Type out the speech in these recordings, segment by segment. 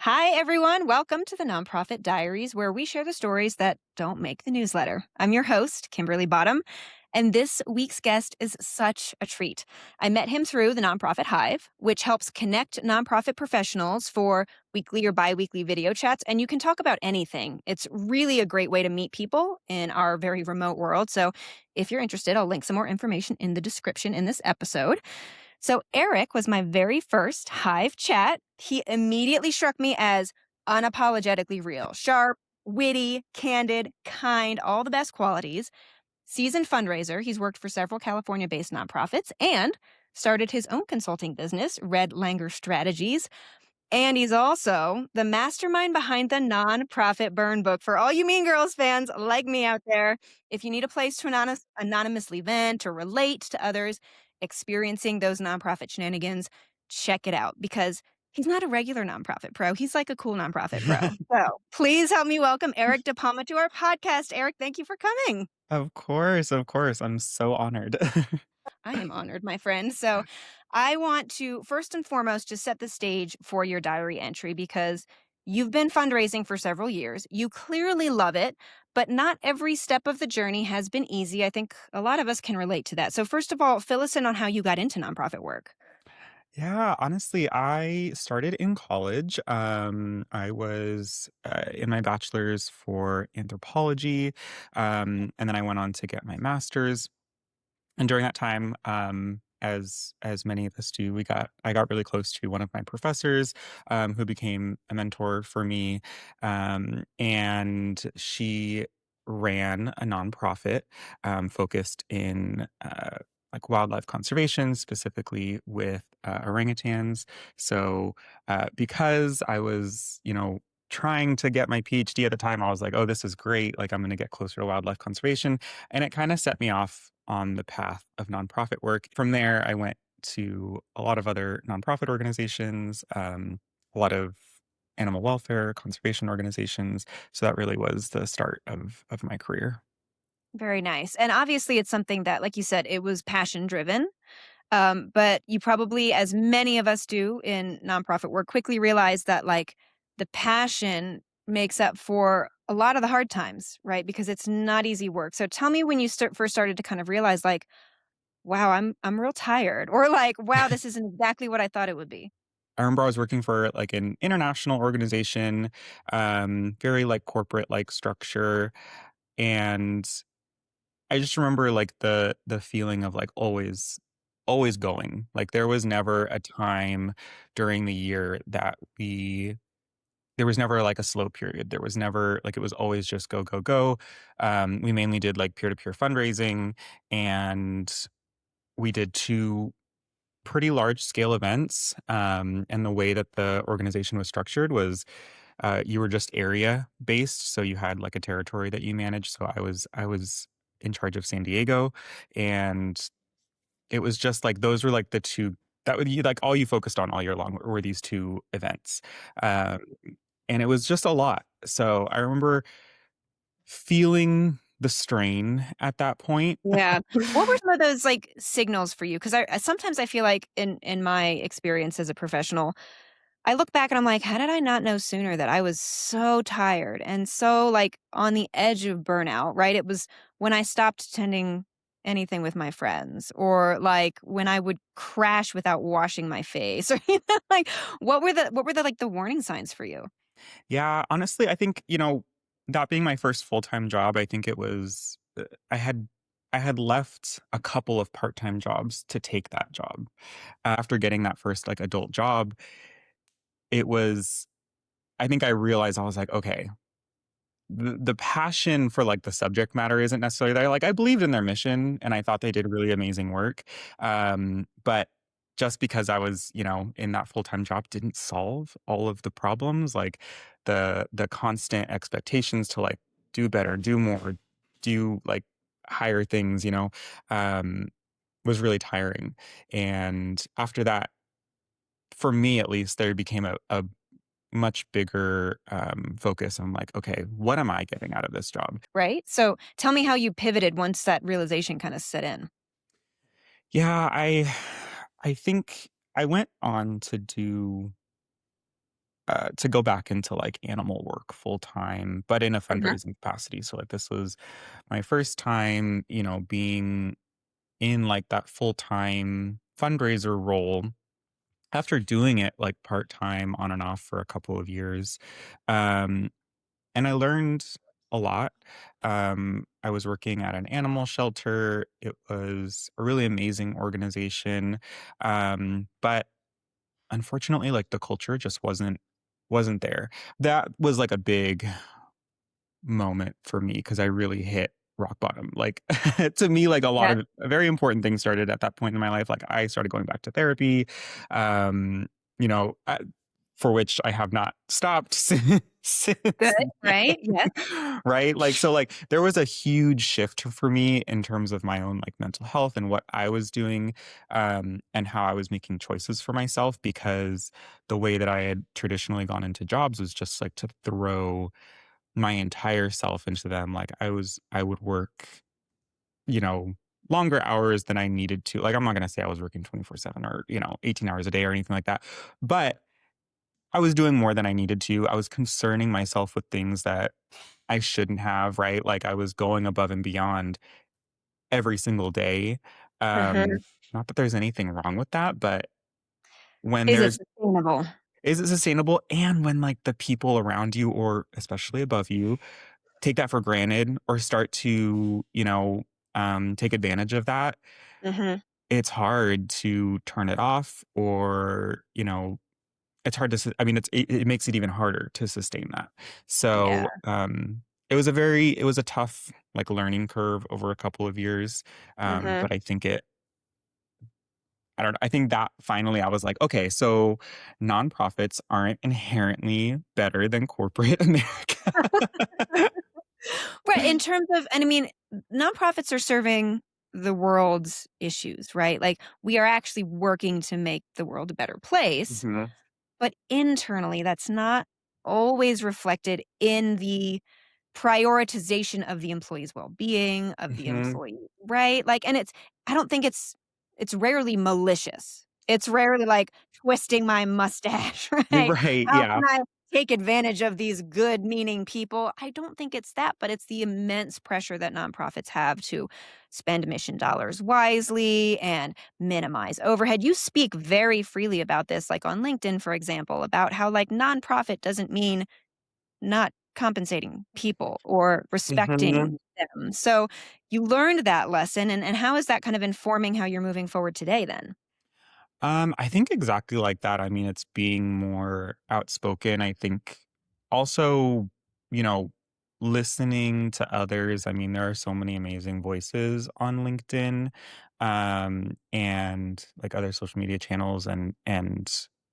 Hi, everyone. Welcome to the Nonprofit Diaries, where we share the stories that don't make the newsletter. I'm your host, Kimberly Bottom, and this week's guest is such a treat. I met him through the Nonprofit Hive, which helps connect nonprofit professionals for weekly or bi weekly video chats, and you can talk about anything. It's really a great way to meet people in our very remote world. So if you're interested, I'll link some more information in the description in this episode. So Eric was my very first Hive chat. He immediately struck me as unapologetically real, sharp, witty, candid, kind, all the best qualities. Seasoned fundraiser. He's worked for several California-based nonprofits and started his own consulting business, Red Langer Strategies. And he's also the mastermind behind the nonprofit burn book for all you Mean Girls fans like me out there. If you need a place to anonymously vent or relate to others experiencing those nonprofit shenanigans, check it out because he's not a regular nonprofit pro. He's like a cool nonprofit pro. So please help me welcome Eric DePalma to our podcast. Eric, thank you for coming. Of course, of course. I'm so honored. I am honored, my friend. So, I want to first and foremost just set the stage for your diary entry because you've been fundraising for several years. You clearly love it, but not every step of the journey has been easy. I think a lot of us can relate to that. So, first of all, fill us in on how you got into nonprofit work. Yeah, honestly, I started in college. I was in my bachelor's for anthropology, and then I went on to get my master's. And during that time, as many of us do, I got really close to one of my professors, who became a mentor for me, and she ran a nonprofit focused in like wildlife conservation, specifically with orangutans. So, because I was, trying to get my PhD at the time, I was like, "Oh, this is great! Like, I'm going to get closer to wildlife conservation." And it kind of set me off on the path of nonprofit work. From there, I went to a lot of other nonprofit organizations, a lot of animal welfare, conservation organizations. So that really was the start of my career. Very nice. And obviously, it's something that, like you said, it was passion driven. But you probably, as many of us do in nonprofit work, quickly realize that like the passion makes up for a lot of the hard times, right? Because it's not easy work. So tell me when you first started to kind of realize like, wow, I'm real tired, or like, wow, this isn't exactly what I thought it would be. I remember I was working for like an international organization, very like corporate like structure. And I just remember like the feeling of like always going. Like there was never a time during the year that there was never like a slow period. There was never like it was always just go, go, go. We mainly did like peer-to-peer fundraising, and we did two pretty large scale events. And the way that the organization was structured was you were just area based. So you had like a territory that you managed. So I was in charge of San Diego, and it was just like those were like the two that would you like all you focused on all year long were these two events. Um, and it was just a lot. So I remember feeling the strain at that point. Yeah. What were some of those like signals for you? Because sometimes I feel like in my experience as a professional, I look back and I'm like, how did I not know sooner that I was so tired and so like on the edge of burnout, right? It was when I stopped attending anything with my friends or like when I would crash without washing my face or like what were the like the warning signs for you? Yeah, honestly, I think, that being my first full-time job, I think it was I had left a couple of part-time jobs to take that job. After getting that first like adult job, it was I think I realized I was like, okay, the passion for like the subject matter isn't necessarily there. Like I believed in their mission and I thought they did really amazing work. But just because I was, in that full-time job didn't solve all of the problems, like the constant expectations to like do better, do more, do like higher things, um, was really tiring. And after that, for me at least, there became a much bigger focus on like, okay, what am I getting out of this job? Right? So tell me how you pivoted once that realization kind of set in. Yeah, I think I went on to do to go back into, like, animal work full time, but in a Mhm. fundraising capacity. So, like, this was my first time, being in, like, that full-time fundraiser role after doing it, like, part-time on and off for a couple of years. Um, and I learned a lot. I was working at an animal shelter. It was a really amazing organization, but unfortunately, like, the culture just wasn't there. That was, like, a big moment for me because I really hit rock bottom. Like, to me, like, a lot Yeah. of very important things started at that point in my life. Like, I started going back to therapy, um, you know, uh, for which I have not stopped Good, since right? Yes. then, right? Like, so, like, there was a huge shift for me in terms of my own, like, mental health and what I was doing, and how I was making choices for myself because the way that I had traditionally gone into jobs was just, like, to throw my entire self into them. Like, I would work, you know, longer hours than I needed to. Like, I'm not gonna say I was working 24/7 or, 18 hours a day or anything like that, but I was doing more than I needed to. I was concerning myself with things that I shouldn't have, right? Like, I was going above and beyond every single day. Mhm. Not that there's anything wrong with that, but when Is it there's sustainable? is it sustainable? And when, like, the people around you or especially above you take that for granted or start to, take advantage of that, Mhm. it's hard to turn it off or, it's hard to, I mean, it makes it even harder to sustain that. Yeah. So, it was a tough, like, learning curve over a couple of years. Mhm. But I don't know. I think that finally I was like, okay, so nonprofits aren't inherently better than corporate America. Right, in terms of and I mean, nonprofits are serving the world's issues, right? Like, we are actually working to make the world a better place. Mhm. But internally, that's not always reflected in the prioritization of the employee's well-being, of the Mhm. employee, right? Like, and I don't think it's rarely malicious. It's rarely like twisting my mustache, You're right? right, How yeah. can I take advantage of these good-meaning people? I don't think it's that, but it's the immense pressure that nonprofits have to spend mission dollars wisely and minimize overhead. You speak very freely about this, like on LinkedIn, for example, about how like nonprofit doesn't mean not compensating people or Mhm. respecting them. So you learned that lesson and how is that kind of informing how you're moving forward today then? I think exactly like that. I mean, it's being more outspoken. I think also, you know, listening to others. I mean, there are so many amazing voices on LinkedIn, and like other social media channels and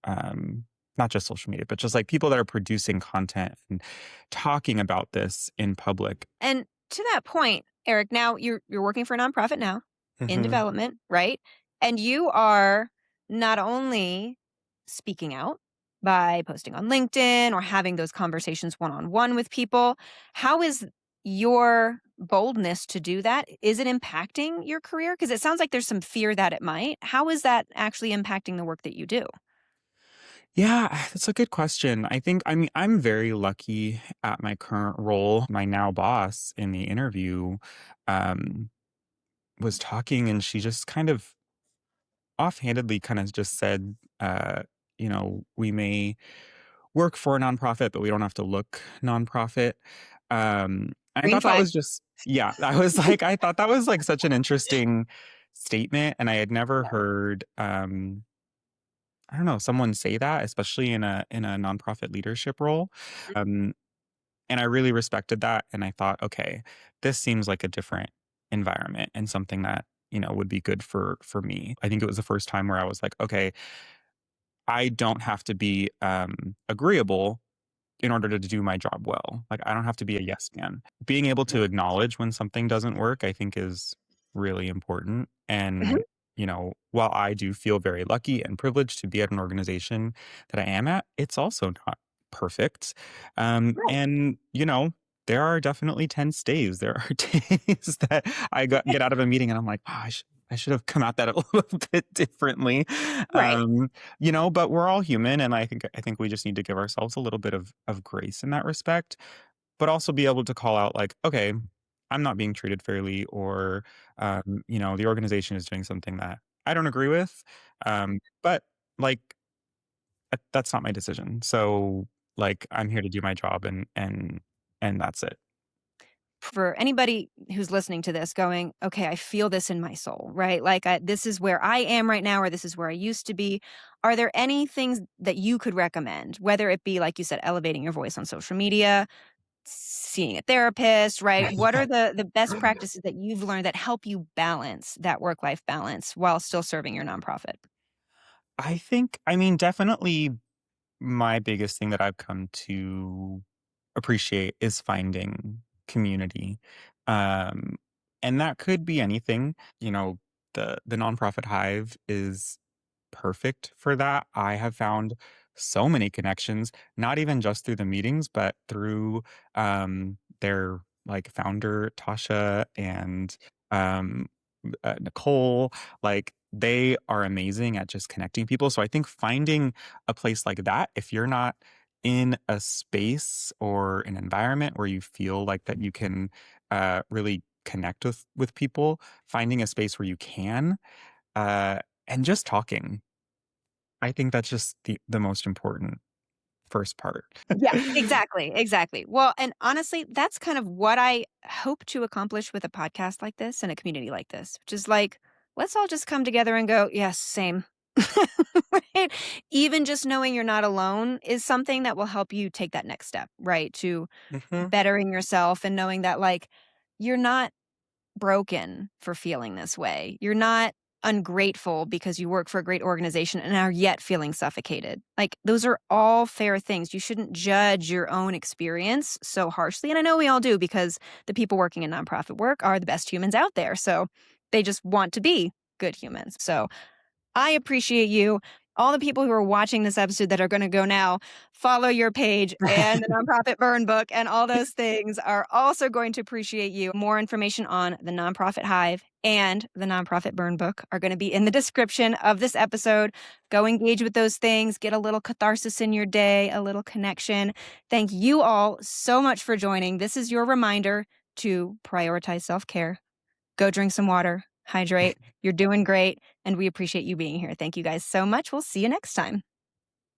um not just social media, but just like people that are producing content and talking about this in public. And to that point, Eric, now you're working for a nonprofit now in Mhm. development, right? And you are not only speaking out by posting on LinkedIn or having those conversations one-on-one with people. How is your boldness to do that? Is it impacting your career? Because it sounds like there's some fear that it might. How is that actually impacting the work that you do? Yeah, that's a good question. I mean, I'm very lucky at my current role. My now boss in the interview um, was talking and she just kind of offhandedly kind of just said, we may work for a nonprofit, but we don't have to look nonprofit. I Green thought that flag. was just, yeah, I was like, I thought that was like such an interesting statement. And I had never heard, I don't know, someone say that, especially in a nonprofit leadership role. Um, and I really respected that. And I thought, okay, this seems like a different environment and something that, would be good for me. I think it was the first time where I was like, okay, I don't have to be agreeable in order to do my job well. Like, I don't have to be a yes man. Being able to acknowledge when something doesn't work, I think is really important. Mhm. And, while I do feel very lucky and privileged to be at an organization that I am at, it's also not perfect. Right. And, there are definitely tense days. There are days that get out of a meeting and I'm like, oh, I I should have come at that a little bit differently. Right. Um, but we're all human, and I think we just need to give ourselves a little bit of grace in that respect, but also be able to call out like, okay, I'm not being treated fairly, or the organization is doing something that I don't agree with. But like that's not my decision. So like I'm here to do my job, and that's it. For anybody who's listening to this going, okay, I feel this in my soul, right? Like, this is where I am right now, or this is where I used to be. Are there any things that you could recommend, whether it be, like you said, elevating your voice on social media, seeing a therapist, right? What are the best practices that you've learned that help you balance that work life balance while still serving your nonprofit? I mean, definitely my biggest thing that I've come to appreciate is finding community. Um, and that could be anything. The nonprofit hive is perfect for that. I have found so many connections, not even just through the meetings, but through their like founder Tasha and um, Nicole. Like they are amazing at just connecting people. So I think finding a place like that, if you're not in a space or an environment where you feel like that you can really connect with people, finding a space where you can, uh, and just talking. I think that's just the most important first part. Yeah, exactly, exactly. Well, and honestly, that's kind of what I hope to accomplish with a podcast like this and a community like this, which is like, let's all just come together and go, yes, same. Right? Even just knowing you're not alone is something that will help you take that next step, right? To Mhm, bettering yourself and knowing that, like, you're not broken for feeling this way. You're not ungrateful because you work for a great organization and are yet feeling suffocated. Like, those are all fair things. You shouldn't judge your own experience so harshly. And I know we all do because the people working in nonprofit work are the best humans out there. So they just want to be good humans. So I appreciate you. All the people who are watching this episode that are going to go now, follow your page and the Nonprofit Burn Book, and all those things are also going to appreciate you. More information on the Nonprofit Hive and the Nonprofit Burn Book are going to be in the description of this episode. Go engage with those things, get a little catharsis in your day, a little connection. Thank you all so much for joining. This is your reminder to prioritize self care. Go drink some water, hydrate. You're doing great, and we appreciate you being here. Thank you guys so much. We'll see you next time.